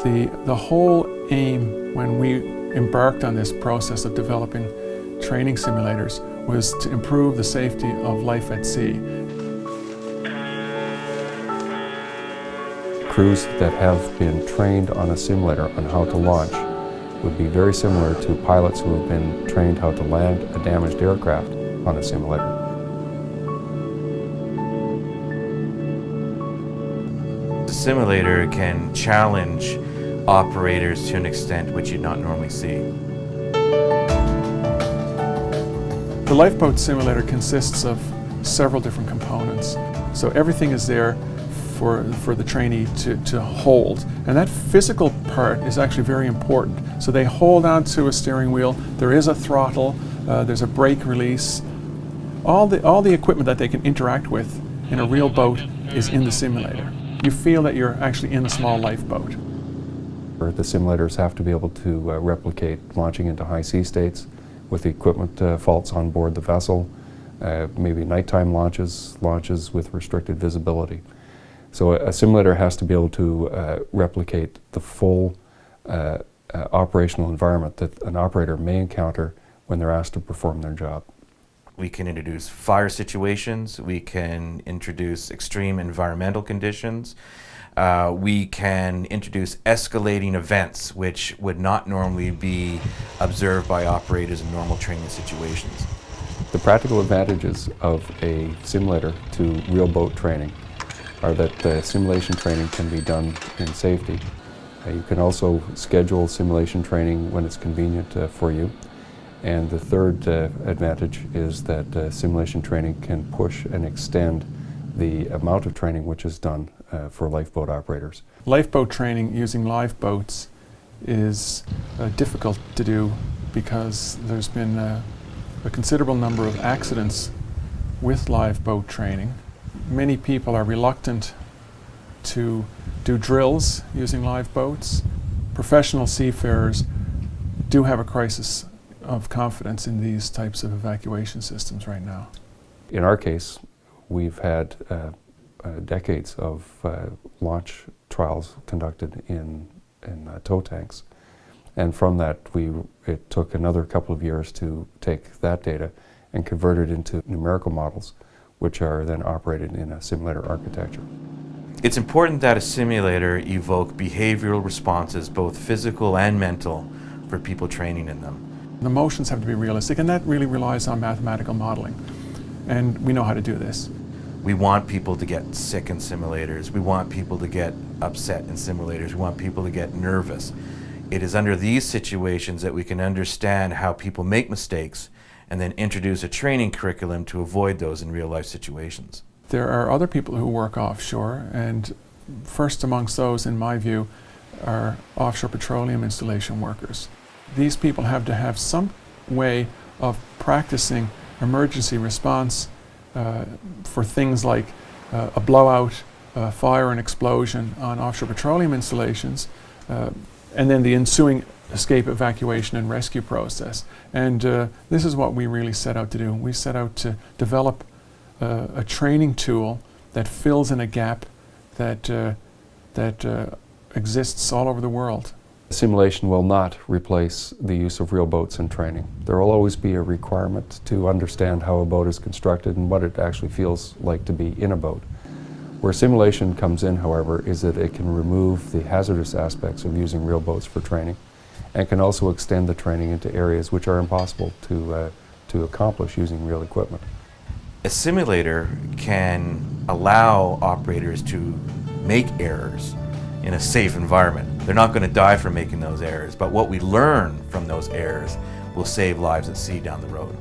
The whole aim when we embarked on this process of developing training simulators was to improve the safety of life at sea. Crews that have been trained on a simulator on how to launch would be very similar to pilots who have been trained how to land a damaged aircraft on a simulator. The simulator can challenge operators to an extent which you'd not normally see. The lifeboat simulator consists of several different components. So everything is there for the trainee to hold. And that physical part is actually very important. So they hold onto a steering wheel, there is a throttle, there's a brake release. All the equipment that they can interact with in a real boat is in the simulator. You feel that you're actually in a small lifeboat. The simulators have to be able to replicate launching into high sea states with equipment faults on board the vessel, maybe nighttime launches with restricted visibility. So a simulator has to be able to replicate the full operational environment that an operator may encounter when they're asked to perform their job. We can introduce fire situations, we can introduce extreme environmental conditions, we can introduce escalating events which would not normally be observed by operators in normal training situations. The practical advantages of a simulator to real boat training are that the simulation training can be done in safety. You can also schedule simulation training when it's convenient for you. And the third advantage is that simulation training can push and extend the amount of training which is done for lifeboat operators. Lifeboat training using lifeboats is difficult to do because there's been a considerable number of accidents with lifeboat training. Many people are reluctant to do drills using lifeboats. Professional seafarers do have a crisis of confidence in these types of evacuation systems right now. In our case, we've had decades of launch trials conducted in tow tanks. And from that, it took another couple of years to take that data and convert it into numerical models, which are then operated in a simulator architecture. It's important that a simulator evoke behavioral responses, both physical and mental, for people training in them. The motions have to be realistic, and that really relies on mathematical modeling. And we know how to do this. We want people to get sick in simulators. We want people to get upset in simulators. We want people to get nervous. It is under these situations that we can understand how people make mistakes and then introduce a training curriculum to avoid those in real life situations. There are other people who work offshore, and first amongst those, in my view, are offshore petroleum installation workers. These people have to have some way of practicing emergency response for things like a blowout, fire and explosion on offshore petroleum installations, and then the ensuing escape, evacuation, and rescue process. And this is what we really set out to do. We set out to develop a training tool that fills in a gap that exists all over the world. Simulation will not replace the use of real boats in training. There will always be a requirement to understand how a boat is constructed and what it actually feels like to be in a boat. Where simulation comes in, however, is that it can remove the hazardous aspects of using real boats for training and can also extend the training into areas which are impossible to accomplish using real equipment. A simulator can allow operators to make errors in a safe environment. They're not going to die for making those errors, but what we learn from those errors will save lives at sea down the road.